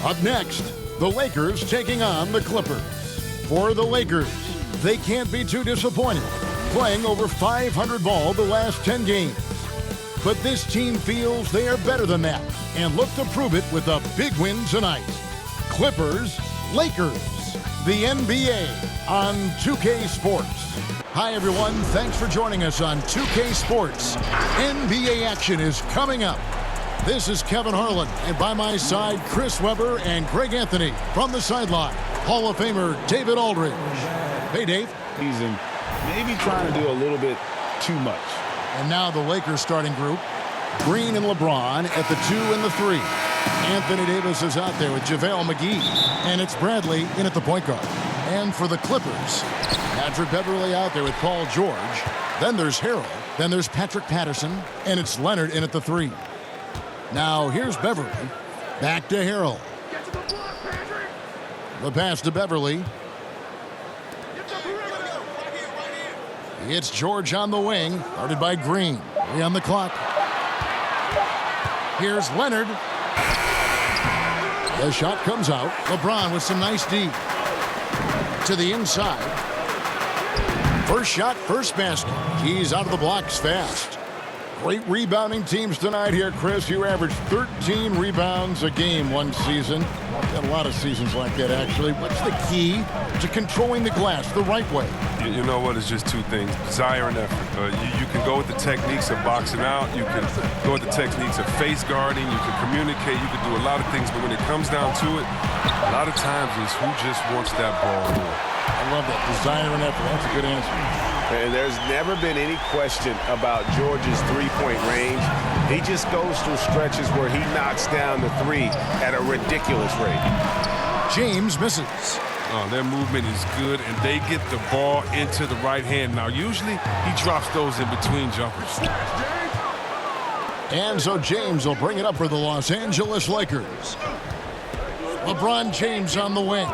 Up next, the Lakers taking on the Clippers. For the Lakers, they can't be too disappointed, playing over 500 ball the last 10 games. But this team feels they are better than that and look to prove it with a big win tonight. Clippers, Lakers, the NBA on 2K Sports. Hi everyone, thanks for joining us on 2K Sports. NBA action is coming up. This is Kevin Harlan, and by my side, Chris Webber and Greg Anthony. From the sideline, Hall of Famer David Aldridge. Hey, Dave. He's maybe trying to do a little bit too much. And now the Lakers starting group. Green and LeBron at the 2 and the 3. Anthony Davis is out there with JaVale McGee. And it's Bradley in at the point guard. And for the Clippers, Patrick Beverley out there with Paul George. Then there's Harrell. Then there's Patrick Patterson. And it's Leonard in at the 3. Now here's Beverley. Back to Harrell. The pass to Beverley. It's George on the wing, guarded by Green. 3 on the clock. Here's Leonard. The shot comes out. LeBron with some nice D. To the inside. First shot, first basket. He's out of the blocks fast. Great rebounding teams tonight here, Chris. You averaged 13 rebounds a game one season. Got a lot of seasons like that, actually. What's the key to controlling the glass the right way? You know what? It's just two things. Desire and effort. You can go with the techniques of boxing out. You can go with the techniques of face guarding. You can communicate. You can do a lot of things. But when it comes down to it, a lot of times it's who just wants that ball more. I love that. Desire and effort. That's a good answer. And there's never been any question about George's three-point range. He just goes through stretches where he knocks down the 3 at a ridiculous rate. James misses. Oh, their movement is good, and they get the ball into the right hand. Now, usually he drops those in between jumpers. And so James will bring it up for the Los Angeles Lakers. LeBron James on the wing.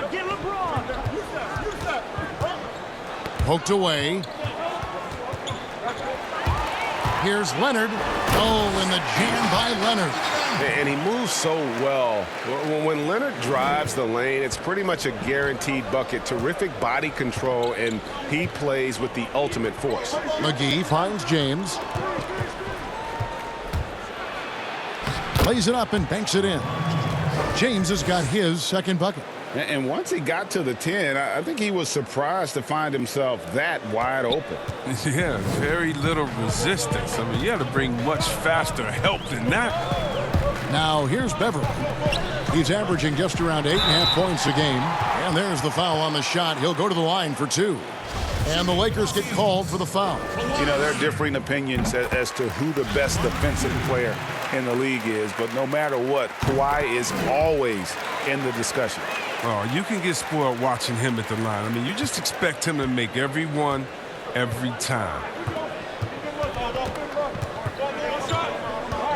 Poked away. Here's Leonard. Oh, and the jam by Leonard. And he moves so well. When Leonard drives the lane, it's pretty much a guaranteed bucket. Terrific body control, and he plays with the ultimate force. McGee finds James. Lays it up and banks it in. James has got his second bucket. And once he got to the 10, I think he was surprised to find himself that wide open. Yeah, very little resistance. I mean, you had to bring much faster help than that. Now here's Beverley. He's averaging just around 8.5 points a game. And there's the foul on the shot. He'll go to the line for 2. And the Lakers get called for the foul. You know, there are differing opinions as to who the best defensive player in the league is. But no matter what, Kawhi is always in the discussion. Oh, you can get spoiled watching him at the line. I mean, you just expect him to make every one, every time.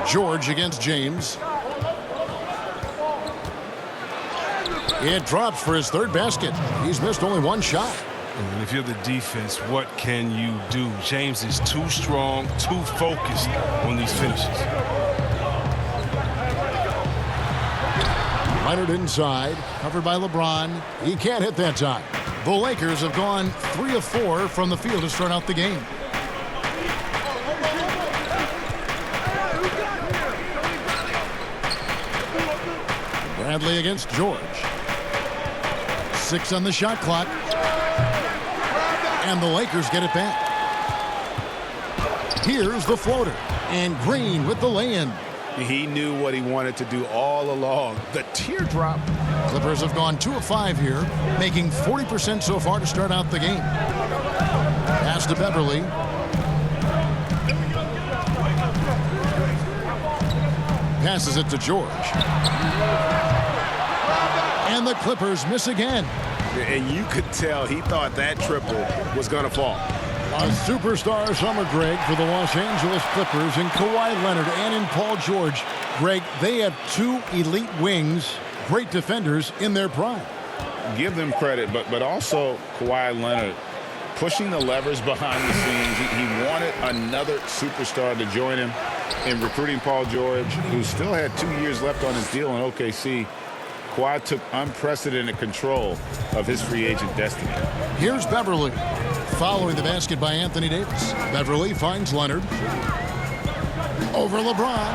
George against James. It drops for his third basket. He's missed only one shot. And if you're the defense, what can you do? James is too strong, too focused on these finishes. Leonard inside, covered by LeBron. He can't hit that time. The Lakers have gone 3 of 4 from the field to start out the game. Bradley against George. 6 on the shot clock. And the Lakers get it back. Here's the floater. And Green with the lay-in. He knew what he wanted to do all along. The teardrop. Clippers have gone 2 of 5 here, making 40% so far to start out the game. Pass to Beverley. Passes it to George. And the Clippers miss again. And you could tell he thought that triple was going to fall. A superstar summer, Greg, for the Los Angeles Clippers in Kawhi Leonard and in Paul George. Greg, they have 2 elite wings, great defenders in their prime. Give them credit, but also Kawhi Leonard pushing the levers behind the scenes. He wanted another superstar to join him in recruiting Paul George, who still had 2 years left on his deal in OKC. Kawhi took unprecedented control of his free agent destiny. Here's Beverly. Following the basket by Anthony Davis. Beverly finds Leonard. Over LeBron.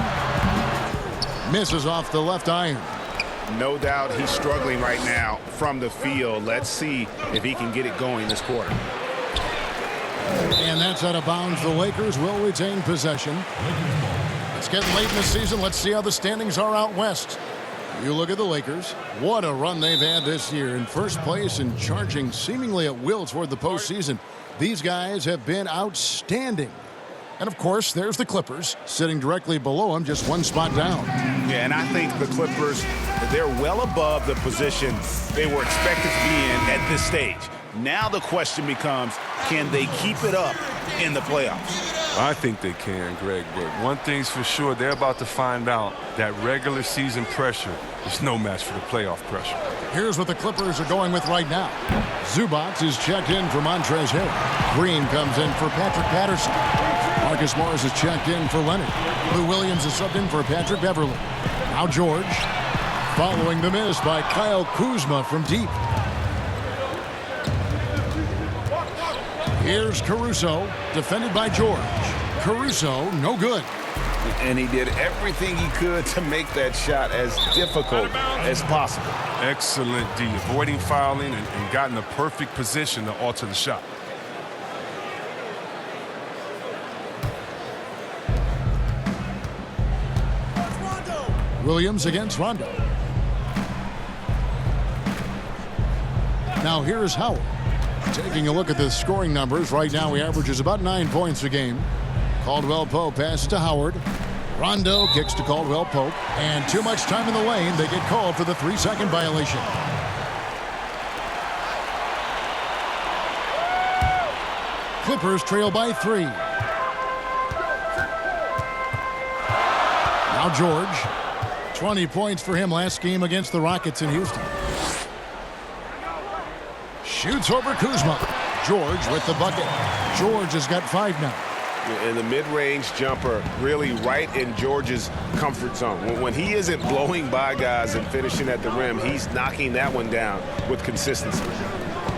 Misses off the left iron. No doubt he's struggling right now from the field. Let's see if he can get it going this quarter. And that's out of bounds. The Lakers will retain possession. It's getting late in the season. Let's see how the standings are out west. You look at the Lakers. What a run they've had this year. In first place and charging seemingly at will toward the postseason. These guys have been outstanding. And, of course, there's the Clippers sitting directly below them, just one spot down. Yeah, and I think the Clippers, they're well above the position they were expected to be in at this stage. Now the question becomes, can they keep it up in the playoffs? I think they can, Greg, but one thing's for sure, they're about to find out that regular season pressure is no match for the playoff pressure. Here's what the Clippers are going with right now. Zubac is checked in for Montrezl Harrell. Green comes in for Patrick Patterson. Marcus Morris is checked in for Leonard. Lou Williams is subbed in for Patrick Beverly. Now George, following the miss by Kyle Kuzma from deep. Here's Caruso, defended by George. Caruso, no good. And he did everything he could to make that shot as difficult as possible. Excellent D, avoiding fouling and got in the perfect position to alter the shot. Williams against Rondo. Now here's Howard. Taking a look at the scoring numbers, right now he averages about 9 points a game. Caldwell Pope passes to Howard. Rondo kicks to Caldwell Pope. And too much time in the lane. They get called for the 3-second violation. Clippers trail by 3. Now George. 20 points for him last game against the Rockets in Houston. Shoots over Kuzma. George with the bucket. George has got 5 now. And the mid-range jumper really right in George's comfort zone. When he isn't blowing by guys and finishing at the rim, he's knocking that one down with consistency.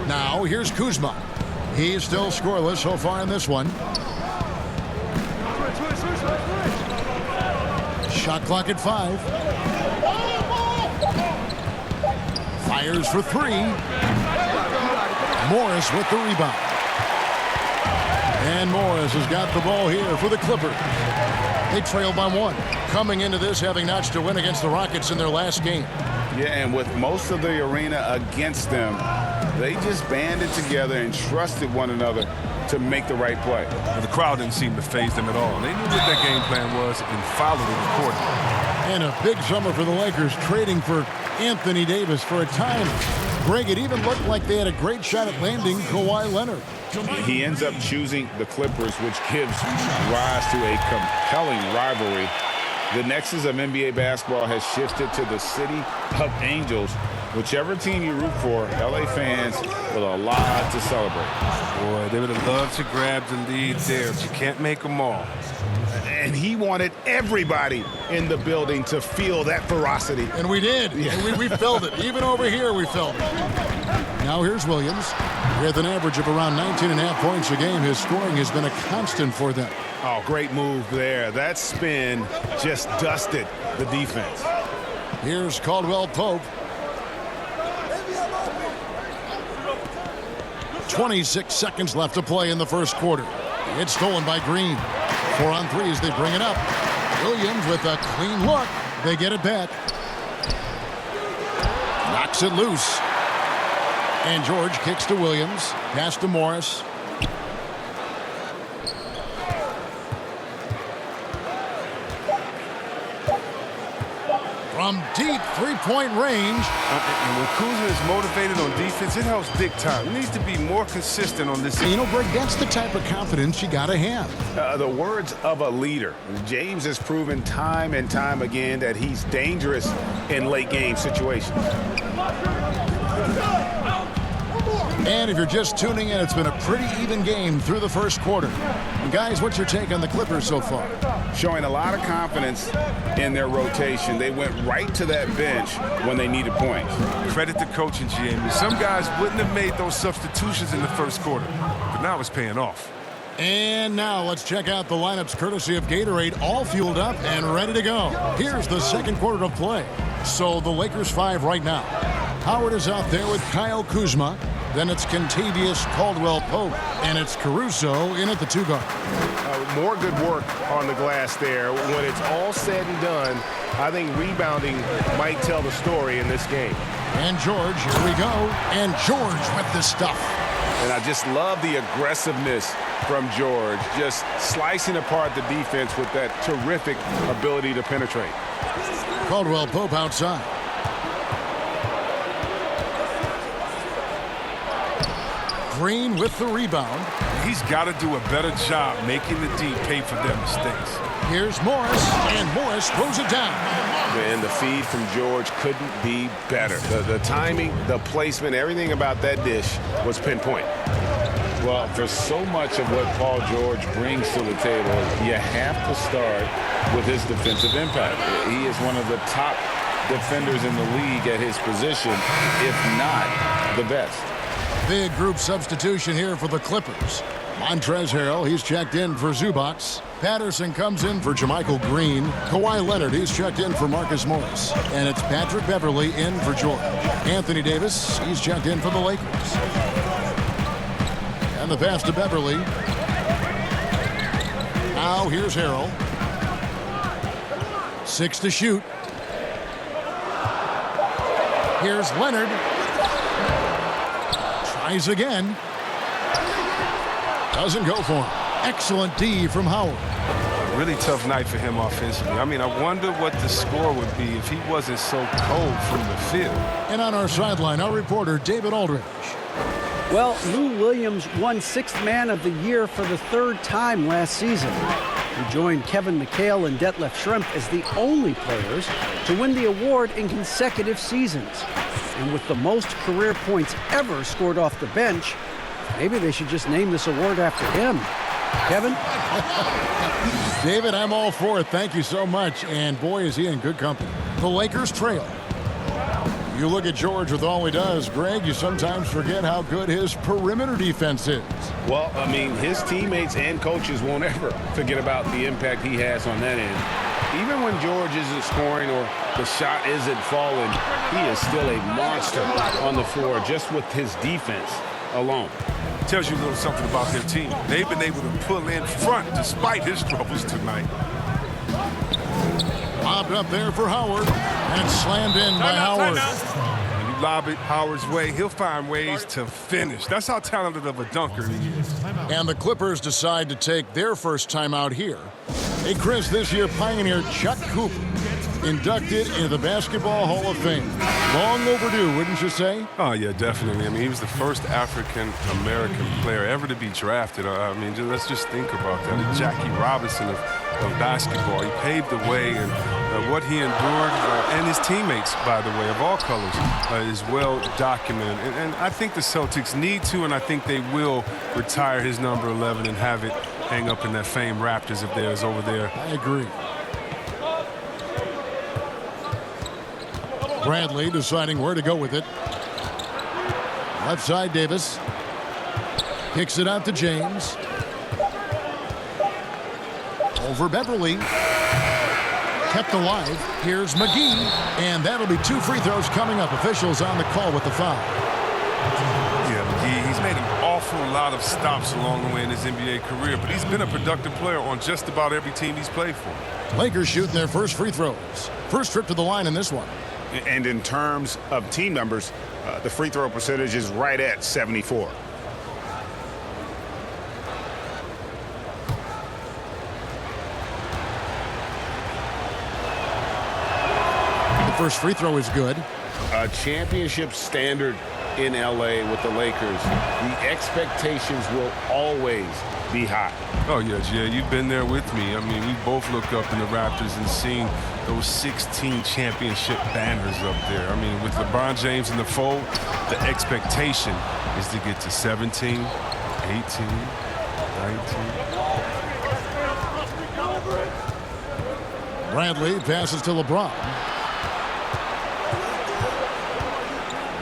Now here's Kuzma. He's still scoreless so far in this one. Shot clock at 5. Fires for 3. Morris with the rebound. And Morris has got the ball here for the Clippers. They trail by 1. Coming into this having notched a win against the Rockets in their last game. Yeah, and with most of the arena against them, they just banded together and trusted one another to make the right play. But the crowd didn't seem to faze them at all. They knew what their game plan was and followed it accordingly. And a big summer for the Lakers, trading for Anthony Davis for a time. Greg, it even looked like they had a great shot at landing Kawhi Leonard. He ends up choosing the Clippers, which gives rise to a compelling rivalry. The nexus of NBA basketball has shifted to the city of angels. Whichever team you root for, LA fans with a lot to celebrate. Boy, they would have loved to grab the lead there, but you can't make them all. And he wanted everybody in the building to feel that ferocity. And we did. Yeah. And we felt it. Even over here, we felt it. Now here's Williams. With an average of around 19.5 points a game, his scoring has been a constant for them. Oh, great move there. That spin just dusted the defense. Here's Caldwell Pope. 26 seconds left to play in the first quarter. It's stolen by Green. 4 on 3 as they bring it up. Williams with a clean look. They get it back. Knocks it loose. And George kicks to Williams. Pass to Morris. From deep three-point range. And when Kuzma is motivated on defense, it helps big time. He needs to be more consistent on this. You know, Greg, that's the type of confidence you got to have. The words of a leader. James has proven time and time again that he's dangerous in late game situations. And if you're just tuning in, it's been a pretty even game through the first quarter. And guys, what's your take on the Clippers so far? Showing a lot of confidence in their rotation. They went right to that bench when they needed points. Credit the coaching, GM. Some guys wouldn't have made those substitutions in the first quarter, but now it's paying off. And now let's check out the lineups courtesy of Gatorade, all fueled up and ready to go. Here's the second quarter of play. So the Lakers 5 right now. Howard is out there with Kyle Kuzma. Then it's Kentavious Caldwell-Pope, and it's Caruso in at the 2 guard. More good work on the glass there. When it's all said and done, I think rebounding might tell the story in this game. And George, here we go. And George with the stuff. And I just love the aggressiveness from George, just slicing apart the defense with that terrific ability to penetrate. Caldwell-Pope outside. Green with the rebound. He's got to do a better job making the D pay for their mistakes. Here's Morris, and Morris throws it down. And the feed from George couldn't be better. The timing, the placement, everything about that dish was pinpoint. Well, for so much of what Paul George brings to the table, you have to start with his defensive impact. He is one of the top defenders in the league at his position, if not the best. Big group substitution here for the Clippers. Montrezl Harrell, he's checked in for Zubac. Patterson comes in for JaMychal Green. Kawhi Leonard, he's checked in for Marcus Morris. And it's Patrick Beverley in for George. Anthony Davis, he's checked in for the Lakers. And the pass to Beverley. Now here's Harrell. 6 to shoot. Here's Leonard. Tries again. Doesn't go for him. Excellent D from Howard. A really tough night for him offensively. I mean, I wonder what the score would be if he wasn't so cold from the field. And on our sideline, our reporter, David Aldridge. Well, Lou Williams won 6th Man of the Year for the 3rd time last season. He joined Kevin McHale and Detlef Schrempf as the only players to win the award in consecutive seasons. And with the most career points ever scored off the bench, maybe they should just name this award after him. Kevin? David, I'm all for it. Thank you so much. And boy, is he in good company. The Lakers trail. You look at George with all he does, Greg, you sometimes forget how good his perimeter defense is. Well, I mean, his teammates and coaches won't ever forget about the impact he has on that end. Even when George isn't scoring or the shot isn't falling, he is still a monster on the floor just with his defense alone. Tells you a little something about their team. They've been able to pull in front despite his troubles tonight. Lobbed up there for Howard, and it's slammed in by Howard. When you lob it Howard's way, he'll find ways to finish. That's how talented of a dunker he is. And the Clippers decide to take their first time out here. Hey, Chris, this year Pioneer Chuck Cooper inducted into the Basketball Hall of Fame. Long overdue, wouldn't you say? Oh, yeah, definitely. I mean, he was the first African-American player ever to be drafted. I mean, let's just think about that. The Jackie Robinson of basketball. He paved the way, and what he endured, and his teammates, by the way, of all colors, is well documented. And I think the Celtics need to, and I think they will retire his number 11 and have it hang up in that famed Raptors of theirs over there. I agree. Bradley deciding where to go with it. Left side, Davis. Kicks it out to James. Over Beverley. Kept alive. Here's McGee. And that'll be 2 free throws coming up. Officials on the call with the foul. Yeah, McGee, he's made an awful lot of stops along the way in his NBA career, but he's been a productive player on just about every team he's played for. Lakers shooting their first free throws. First trip to the line in this one. And in terms of team numbers, the free throw percentage is right at 74. The first free throw is good. A championship standard in LA with the Lakers, the expectations will always be high. Oh, yeah, Jay, you've been there with me. I mean, we both look up in the Raptors and seen those 16 championship banners up there. I mean, with LeBron James in the fold, the expectation is to get to 17, 18, 19. Bradley passes to LeBron.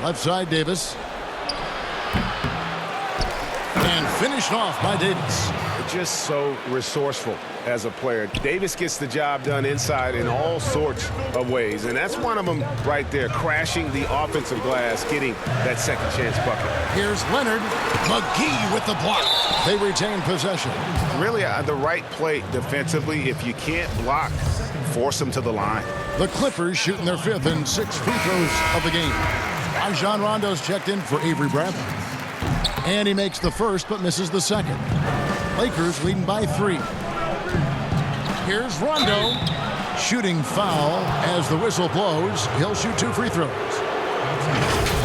Left side, Davis. And finished off by Davis. Just so resourceful as a player. Davis gets the job done inside in all sorts of ways, and that's one of them right there, crashing the offensive glass, getting that second chance bucket. Here's Leonard. McGee with the block. They retain possession. Really the right play defensively. If you can't block, force them to the line. The Clippers shooting their 5th and 6th free throws of the game. Rajon Rondo's checked in for Avery Bradley. And he makes the first but misses the second. Lakers leading by 3. Here's Rondo. Shooting foul as the whistle blows. He'll shoot 2 free throws.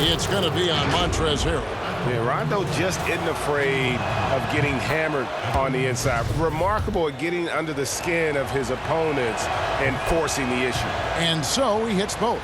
It's going to be on Montrezl Harrell. Yeah, Rondo just isn't afraid of getting hammered on the inside. Remarkable at getting under the skin of his opponents and forcing the issue. And so he hits both.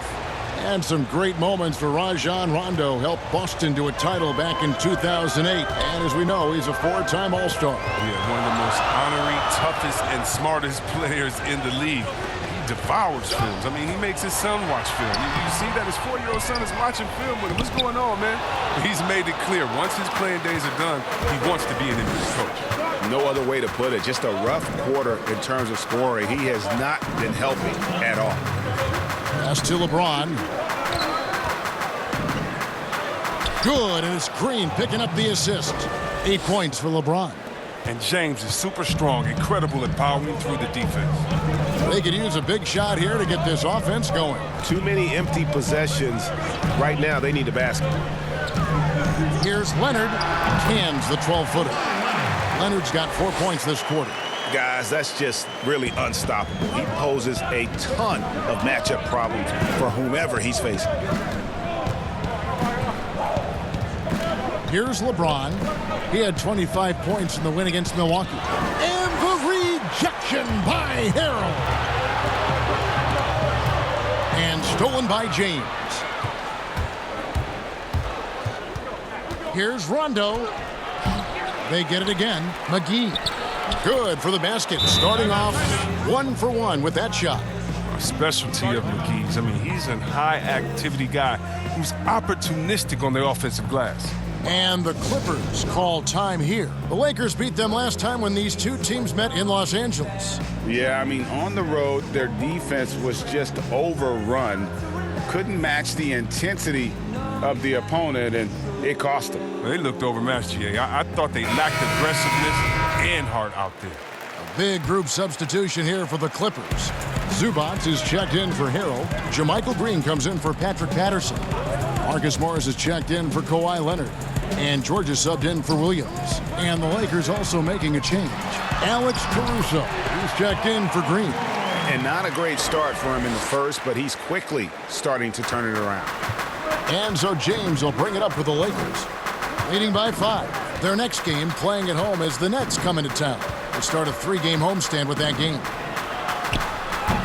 And some great moments for Rajon Rondo. Helped Boston to a title back in 2008. And as we know, he's a 4-time All-Star. Yeah, one of the most honorary, toughest, and smartest players in the league. He devours films. I mean, he makes his son watch film. You see that his 4-year-old son is watching film with him. What's going on, man? He's made it clear. Once his playing days are done, he wants to be an NBA coach. No other way to put it. Just a rough quarter in terms of scoring. He has not been helping at all. Pass to LeBron. Good, and it's Green picking up the assist. 8 points for LeBron. And James is super strong, incredible at powering through the defense. They could use a big shot here to get this offense going. Too many empty possessions. Right now, they need a basket. Here's Leonard. Cans the 12-footer. Leonard's got 4 points this quarter. Guys, that's just really unstoppable. He poses a ton of matchup problems for whomever he's facing. Here's LeBron. He had 25 points in the win against Milwaukee. And the rejection by Harrell. And stolen by James. Here's Rondo. They get it again. McGee. Good for the basket. Starting off 1 for 1 with that shot. A specialty of McGee's. I mean, he's a high-activity guy who's opportunistic on the offensive glass. And the Clippers call time here. The Lakers beat them last time when these two teams met in Los Angeles. Yeah, I mean, on the road, their defense was just overrun. Couldn't match the intensity of the opponent, and it cost them. They looked overmatched, G.A. I thought they lacked aggressiveness and heart out there. A big group substitution here for the Clippers. Zubac is checked in for Harrell. JaMychal Green comes in for Patrick Patterson. Marcus Morris is checked in for Kawhi Leonard. And Georgia subbed in for Williams. And the Lakers also making a change. Alex Caruso is checked in for Green. And not a great start for him in the first, but he's quickly starting to turn it around. And so James will bring it up for the Lakers. Leading by 5. Their next game playing at home as the Nets come into town. They start a 3-game homestand with that game.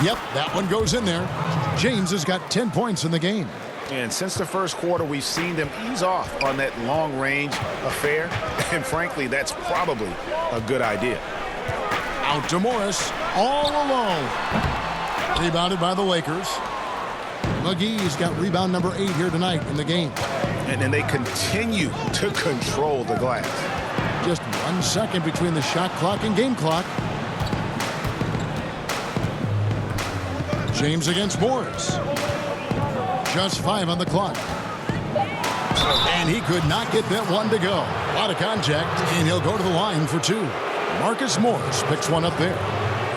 Yep, that one goes in there. James has got 10 points in the game. And since the first quarter, we've seen them ease off on that long-range affair. And frankly, that's probably a good idea. Out to Morris, all alone. Rebounded by the Lakers. McGee's got rebound number 8 here tonight in the game. And then they continue to control the glass. Just 1 second between the shot clock and game clock. James against Morris. Just 5 on the clock. And he could not get that one to go. A lot of contact, and he'll go to the line for 2. Marcus Morris picks one up there.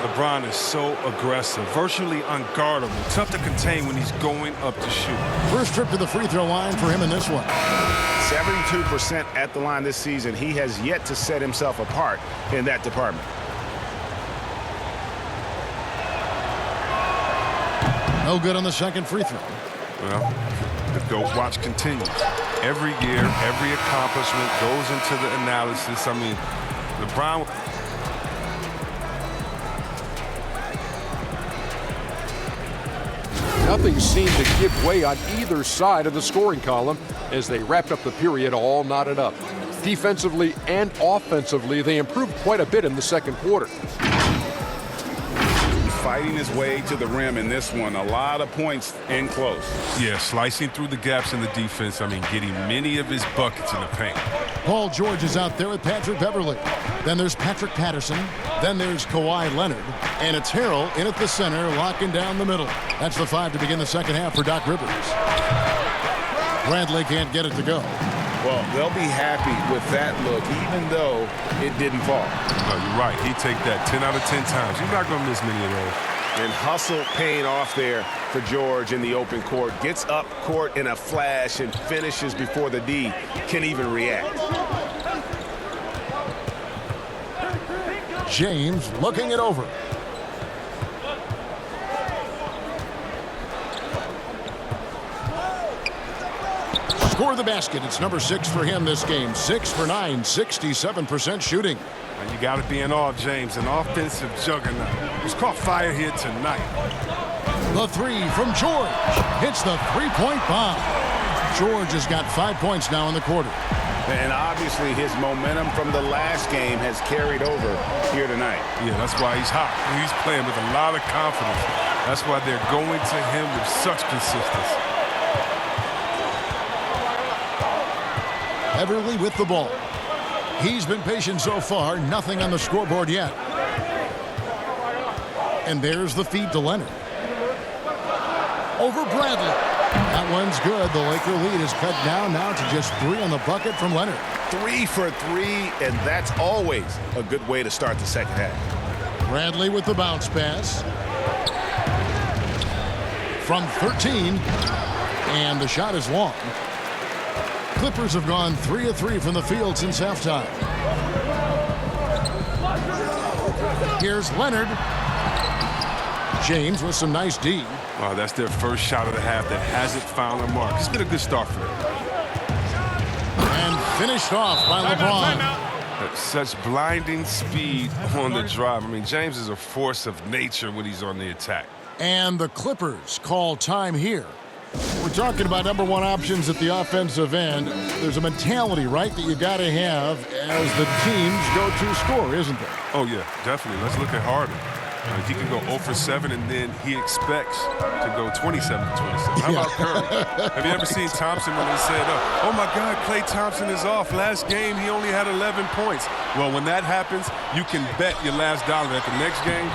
LeBron is so aggressive, virtually unguardable, tough to contain when he's going up to shoot. First trip to the free throw line for him in this one. 72% at the line this season. He has yet to set himself apart in that department. No good on the second free throw. Well, the GOAT watch continues. every year, every accomplishment goes into the analysis. I mean, LeBron... Nothing seemed to give way on either side of the scoring column as they wrapped up the period all knotted up. Defensively and offensively, they improved quite a bit in the second quarter. Fighting his way to the rim in this one. A lot of points in close. Yeah, slicing through the gaps in the defense. I mean, getting many of his buckets in the paint. Paul George is out there with Patrick Beverley. Then there's Patrick Patterson. Then there's Kawhi Leonard. And it's Harrell in at the center, locking down the middle. That's the 5 to begin the second half for Doc Rivers. Bradley can't get it to go. Well, they'll be happy with that look, even though it didn't fall. No, you're right. He'd take that 10 out of 10 times. You're not going to miss many of those. And hustle paying off there for George in the open court. Gets up court in a flash and finishes before the D can even react. James looking it over. Score the basket. It's number 6 for him this game. 6 for 9, 67% shooting. And you got to be in awe of James, an offensive juggernaut. He's caught fire here tonight. The 3 from George. Hits the three-point bomb. George has got 5 points now in the quarter. And obviously his momentum from the last game has carried over here tonight. Yeah, that's why he's hot. He's playing with a lot of confidence. That's why they're going to him with such consistency. Beverley with the ball. He's been patient so far. Nothing on the scoreboard yet. And there's the feed to Leonard. Over Bradley. That one's good. The Laker lead is cut down now to just 3 on the bucket from Leonard. 3 for 3, and that's always a good way to start the second half. Bradley with the bounce pass. From 13. And the shot is long. Clippers have gone 3 of 3 from the field since halftime. Here's Leonard. James with some nice D. Wow, that's their first shot of the half that hasn't found a mark. It's been a good start for them. And finished off by LeBron. Such blinding speed on the drive. I mean, James is a force of nature when he's on the attack. And the Clippers call time here. We're talking about number 1 options at the offensive end. There's a mentality, right, that you got to have as the team's go-to scorer, isn't there? Oh, yeah, definitely. Let's look at Harden. He can go 0 for 7, and then he expects to go 27 for 27. How about Curry? Have you ever seen Thompson when they said, oh, my God, Klay Thompson is off. Last game, he only had 11 points. Well, when that happens, you can bet your last dollar that the next game,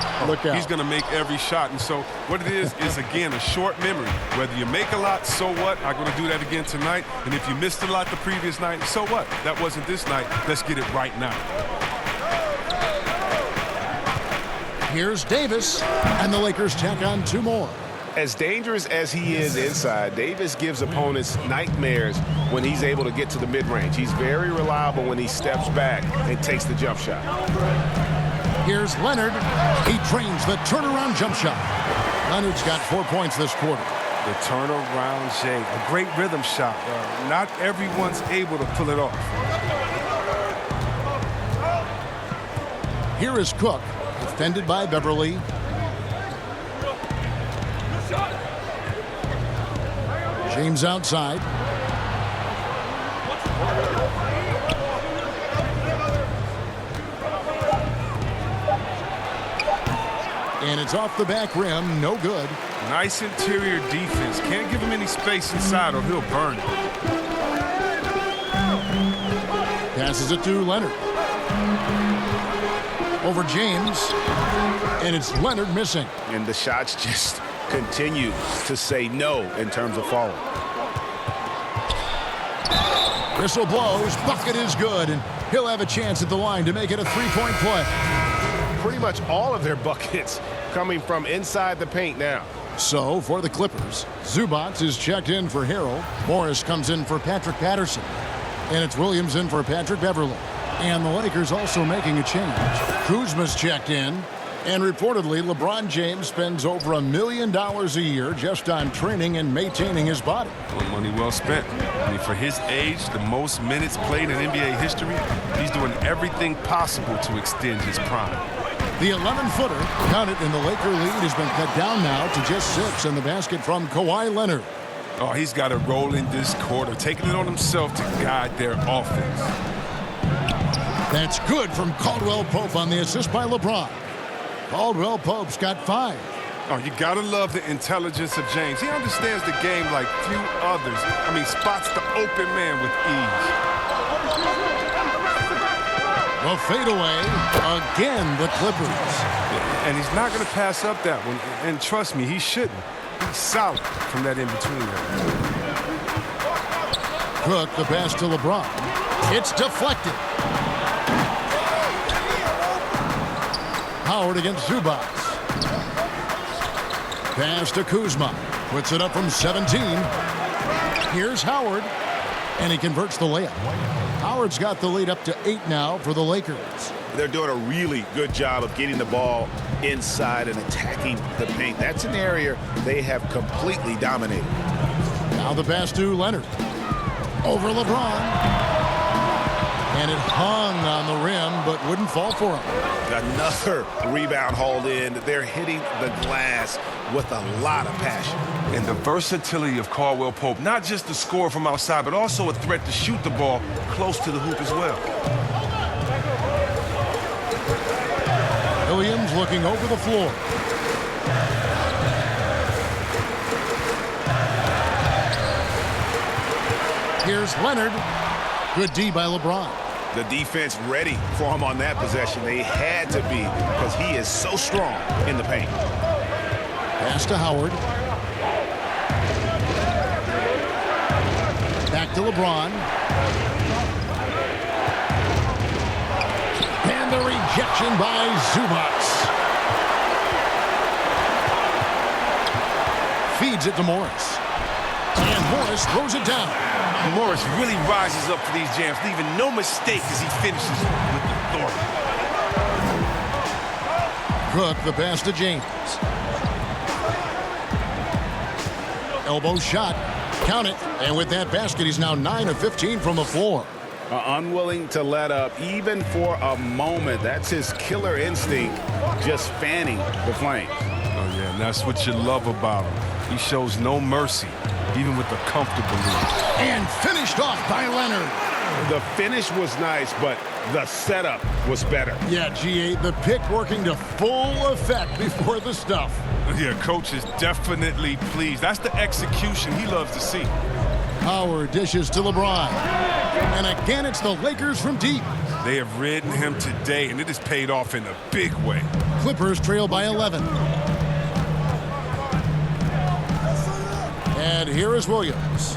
he's going to make every shot. And so what it is, again, a short memory. Whether you make a lot, so what? I'm going to do that again tonight. And if you missed a lot the previous night, so what? That wasn't this night. Let's get it right now. Here's Davis, and the Lakers tack on 2 more. As dangerous as he is inside, Davis gives opponents nightmares when he's able to get to the mid-range. He's very reliable when he steps back and takes the jump shot. Here's Leonard. He trains the turnaround jump shot. Leonard's got 4 points this quarter. The turnaround shake, a great rhythm shot. Not everyone's able to pull it off. Here is Cook. Defended by Beverley. James outside. And it's off the back rim. No good. Nice interior defense. Can't give him any space inside or he'll burn it. Passes it to Leonard. Over James, and it's Leonard missing. And the shots just continue to say no in terms of falling. Whistle blows, bucket is good, and he'll have a chance at the line to make it a 3-point play. Pretty much all of their buckets coming from inside the paint now. So, for the Clippers, Zubac is checked in for Harrell. Morris comes in for Patrick Patterson. And it's Williams in for Patrick Beverley. And the Lakers also making a change. Kuzma's checked in. And reportedly, LeBron James spends over $1 million a year just on training and maintaining his body. Well, money well spent. I mean, for his age, the most minutes played in NBA history, he's doing everything possible to extend his prime. The 11-footer, counted in the Laker lead, has been cut down now to just 6, and the basket from Kawhi Leonard. Oh, he's got a role in this quarter, taking it on himself to guide their offense. That's good from Caldwell Pope on the assist by LeBron. Caldwell Pope's got 5. Oh, you gotta love the intelligence of James. He understands the game like few others. I mean, spots the open man with ease. The fadeaway, again the Clippers. And he's not gonna pass up that one. And trust me, he shouldn't. He's solid from that in-between there. Cook, the pass to LeBron. It's deflected. Howard against Zubac. Pass to Kuzma. Puts it up from 17. Here's Howard. And he converts the layup. Howard's got the lead up to 8 now for the Lakers. They're doing a really good job of getting the ball inside and attacking the paint. That's an area they have completely dominated. Now the pass to Leonard. Over LeBron. And it hung on the rim, but wouldn't fall for him. Another rebound hauled in. They're hitting the glass with a lot of passion. And the versatility of Caldwell Pope, not just the scorer from outside, but also a threat to shoot the ball close to the hoop as well. Williams looking over the floor. Here's Leonard. Good D by LeBron. The defense ready for him on that possession. They had to be because he is so strong in the paint. Pass to Howard. Back to LeBron. And the rejection by Zubac. Feeds it to Morris. And Morris throws it down. Morris really rises up for these jams, leaving no mistake as he finishes with authority. Cook, the pass to James. Elbow shot. Count it. And with that basket, he's now 9 of 15 from the floor. Unwilling to let up even for a moment. That's his killer instinct, just fanning the flames. Oh, yeah, and that's what you love about him. He shows no mercy, even with the comfortable lead. And finished off by Leonard. The finish was nice, but the setup was better. Yeah, GA, the pick working to full effect before the stuff. Yeah, coach is definitely pleased. That's the execution he loves to see. Howard dishes to LeBron. And again, it's the Lakers from deep. They have ridden him today, and it has paid off in a big way. Clippers trail by 11. And here is Williams.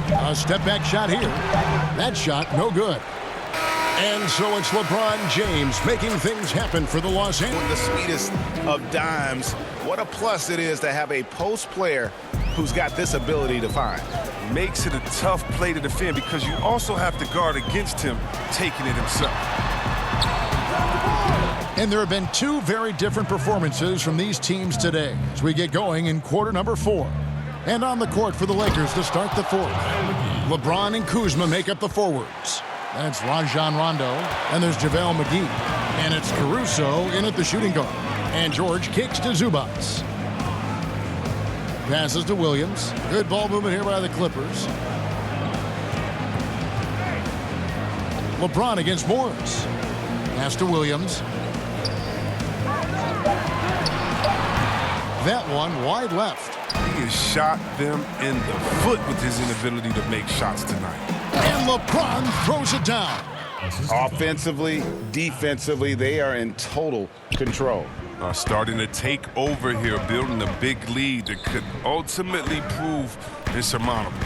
A step-back shot here. That shot, no good. And so it's LeBron James making things happen for the Los Angeles. The sweetest of dimes. What a plus it is to have a post player who's got this ability to find. Makes it a tough play to defend because you also have to guard against him taking it himself. And there have been 2 very different performances from these teams today as we get going in quarter number 4. And on the court for the Lakers to start the 4th. LeBron and Kuzma make up the forwards. That's Rajon Rondo, and there's JaVale McGee. And it's Caruso in at the shooting guard. And George kicks to Zubac. Passes to Williams. Good ball movement here by the Clippers. LeBron against Morris. Pass to Williams. That one wide left. He has shot them in the foot with his inability to make shots tonight. And LeBron throws it down. Offensively, defensively, they are in total control. Starting to take over here, building a big lead that could ultimately prove insurmountable.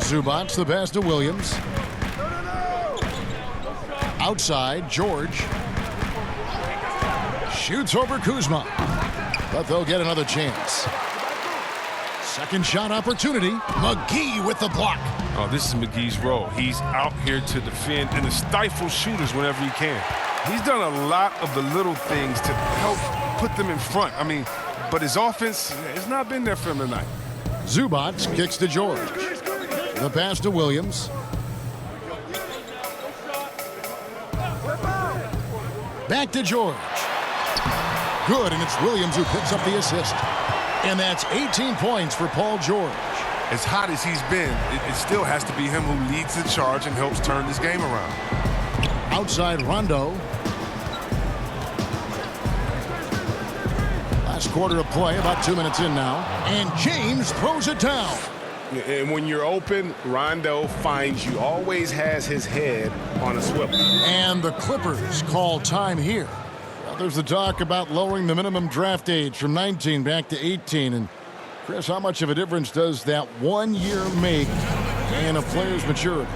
Zubac, the pass to Williams. Outside, George. Shoots over Kuzma. but they'll get another chance. Second shot opportunity. McGee with the block. Oh, this is McGee's role. He's out here to defend and to stifle shooters whenever he can. He's done a lot of the little things to help put them in front. I mean, but his offense has not been there for him tonight. Zubac kicks to George. The pass to Williams. Back to George. Good, and it's Williams who picks up the assist. And that's 18 points for Paul George. As hot as he's been, it still has to be him who leads the charge and helps turn this game around. Outside Rondo. Last quarter of play, about 2 minutes in now. And James throws it down. And when you're open, Rondo finds you. Always has his head on a swivel. And the Clippers call time here. Well, there's the talk about lowering the minimum draft age from 19 back to 18. And Chris, how much of a difference does that 1 year make in a player's maturity?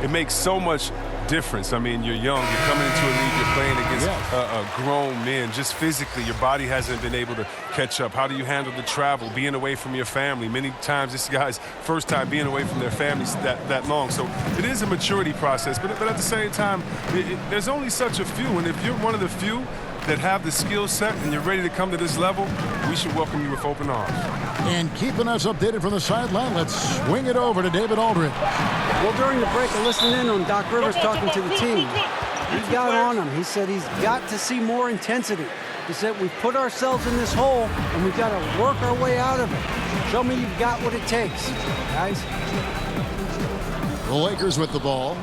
It makes so much difference. I mean, you're young, you're coming into a league, you're playing against grown men. Just physically, your body hasn't been able to catch up. How do you handle the travel, being away from your family? Many times this guy's first time being away from their families that long. So it is a maturity process, but at the same time, there's only such a few. And if you're one of the few that have the skill set and you're ready to come to this level, we should welcome you with open arms. And keeping us updated from the sideline, let's swing it over to David Aldridge. Well, during the break, I listened in on Doc Rivers talking to the team. He got on him. He said he's got to see more intensity. He said we've put ourselves in this hole, and we've got to work our way out of it. Show me you've got what it takes, guys. The Lakers with the ball.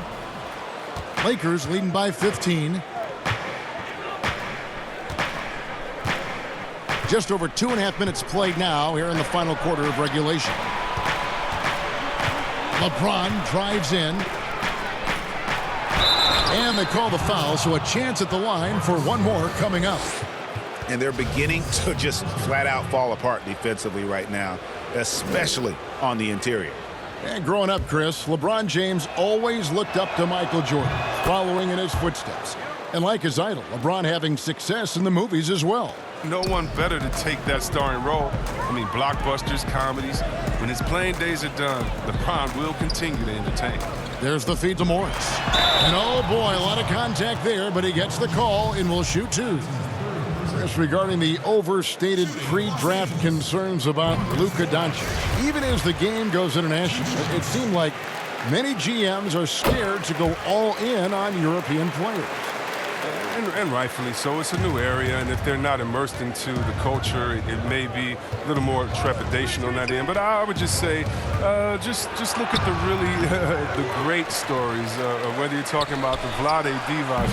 Lakers leading by 15. Just over 2.5 minutes played now here in the final quarter of regulation. LeBron drives in. And they call the foul, so a chance at the line for one more coming up. And they're beginning to just flat out fall apart defensively right now, especially on the interior. And growing up, Chris, LeBron James always looked up to Michael Jordan, following in his footsteps. And like his idol, LeBron having success in the movies as well. No one better to take that starring role. I mean, blockbusters, comedies. When his playing days are done, LeBron will continue to entertain. There's the feed to Morris. And oh boy, a lot of contact there, but he gets the call and will shoot two. Chris, regarding the overstated pre-draft concerns about Luka Doncic, even as the game goes international, it seemed like many GMs are scared to go all in on European players. And rightfully so. It's a new area, and if they're not immersed into the culture, it may be a little more trepidation on that end. But I would just say, just look at the really the great stories, whether you're talking about the Vlade Divac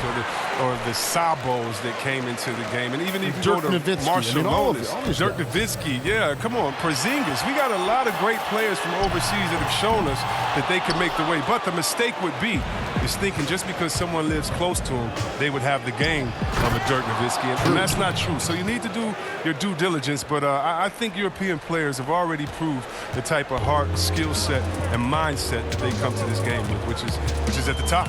or the Sabos that came into the game, and even if you go to Marshall Lonis, Dirk Nowitzki, yeah, come on, Porzingis. We got a lot of great players from overseas that have shown us that they can make the way. But the mistake would be is thinking just because someone lives close to them, they would have the game of a Dirk Nowitzki, and that's not true. So you need to do your due diligence, but I think European players have already proved the type of heart, skill set, and mindset that they come to this game with, which is at the top.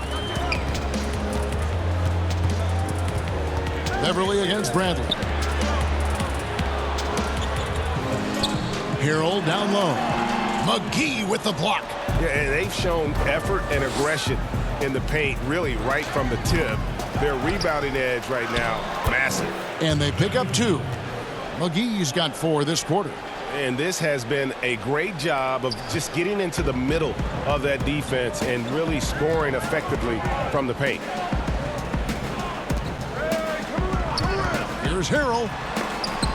Beverly against Bradley. Harold down low. McGee with the block. Yeah, and they've shown effort and aggression in the paint, really right from the tip. Their rebounding edge right now, massive. And they pick up two. McGee's got 4 this quarter. And this has been a great job of just getting into the middle of that defense and really scoring effectively from the paint. Here's Harold.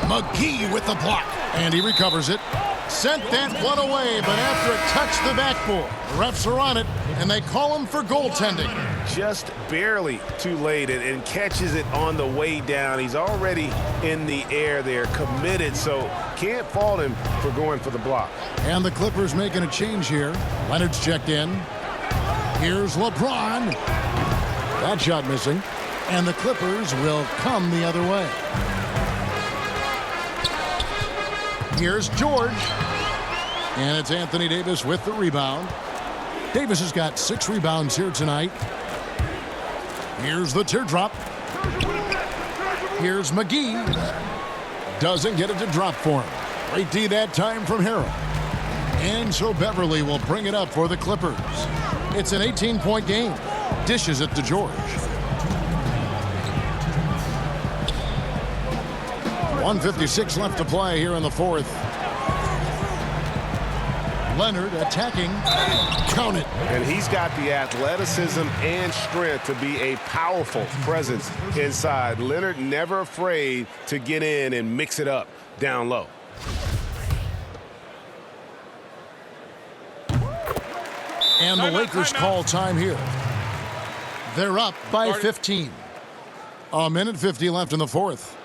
McGee with the block. And he recovers it. Sent that one away, but after it touched the backboard, the refs are on it, and they call him for goaltending. Just barely too late and catches it on the way down. He's already in the air there, committed, so can't fault him for going for the block. And the Clippers making a change here. Leonard's checked in. Here's LeBron. That shot missing. And the Clippers will come the other way. Here's George. And it's Anthony Davis with the rebound. Davis has got 6 rebounds here tonight. Here's the teardrop. Here's McGee. Doesn't get it to drop for him. Great D that time from Harrell. And so Beverly will bring it up for the Clippers. It's an 18-point game. Dishes it to George. 1:56 left to play here in the fourth. Leonard attacking. Count it. And he's got the athleticism and strength to be a powerful presence inside. Leonard never afraid to get in and mix it up down low. And the Lakers call time here. They're up by 15. A minute 50 left in the fourth.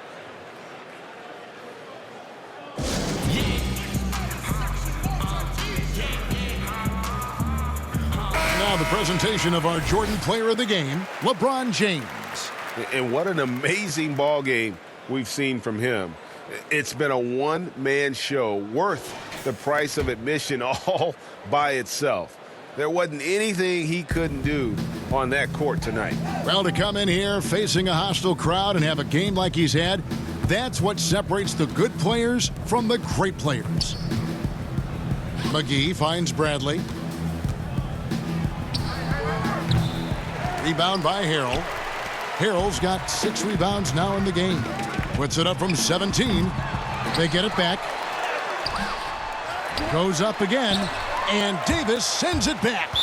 Now the presentation of our Jordan Player of the Game, LeBron James. And what an amazing ball game we've seen from him. It's been a one-man show worth the price of admission all by itself. There wasn't anything he couldn't do on that court tonight. Well, to come in here facing a hostile crowd and have a game like he's had, that's what separates the good players from the great players. McGee finds Bradley. Rebound by Harrell. Harrell's got 6 rebounds now in the game. Puts it up from 17. They get it back. Goes up again. And Davis sends it back.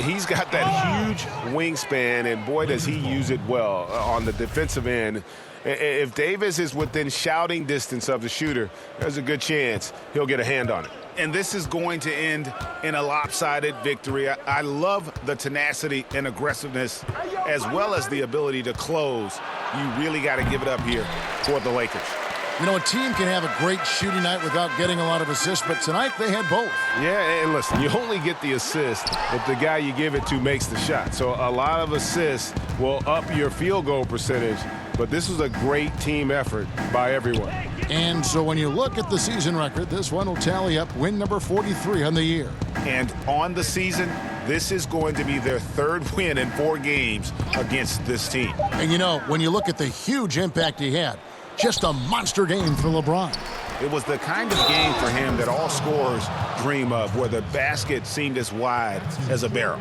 He's got that huge wingspan, and boy, does he use it well on the defensive end. If Davis is within shouting distance of the shooter, there's a good chance he'll get a hand on it. And this is going to end in a lopsided victory. I love the tenacity and aggressiveness as well as the ability to close. You really got to give it up here for the Lakers. You know, a team can have a great shooting night without getting a lot of assists, but tonight they had both. Yeah, and listen, you only get the assist if the guy you give it to makes the shot. So a lot of assists will up your field goal percentage, but this was a great team effort by everyone. And so when you look at the season record, this one will tally up win number 43 on the year. And on the season, this is going to be their 3rd win in 4 games against this team. And you know, when you look at the huge impact he had, just a monster game for LeBron. It was the kind of game for him that all scorers dream of, where the basket seemed as wide as a barrel.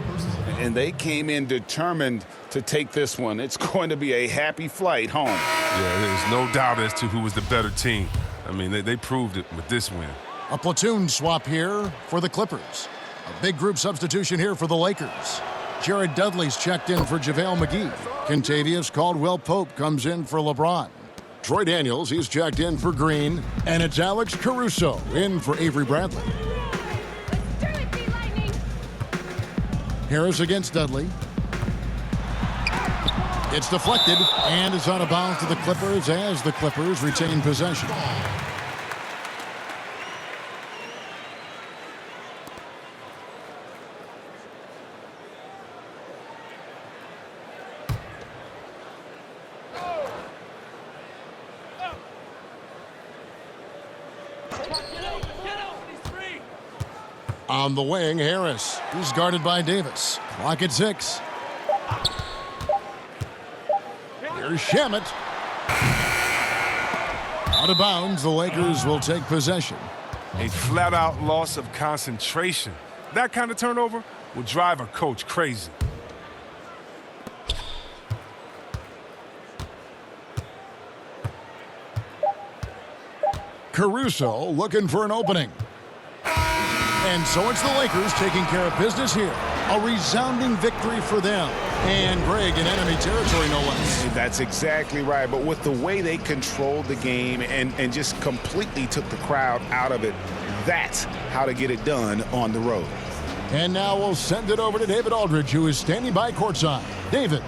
And they came in determined to take this one. It's going to be a happy flight home. Yeah, there's no doubt as to who was the better team. I mean, they proved it with this win. A platoon swap here for the Clippers. A big group substitution here for the Lakers. Jared Dudley's checked in for JaVale McGee. Kentavious Caldwell-Pope comes in for LeBron. Troy Daniels, he's checked in for Green. And it's Alex Caruso in for Avery Bradley. Harris against Dudley. It's deflected, and it's out of bounds to the Clippers as the Clippers retain possession. On the wing, Harris. He's guarded by Davis. Clock at 6. Here's Shamet. Out of bounds, the Lakers will take possession. A flat-out loss of concentration. That kind of turnover will drive a coach crazy. Caruso looking for an opening. And so it's the Lakers taking care of business here. A resounding victory for them. And Greg in enemy territory, no less. That's exactly right. But with the way they controlled the game and just completely took the crowd out of it, that's how to get it done on the road. And now we'll send it over to David Aldridge, who is standing by courtside. David.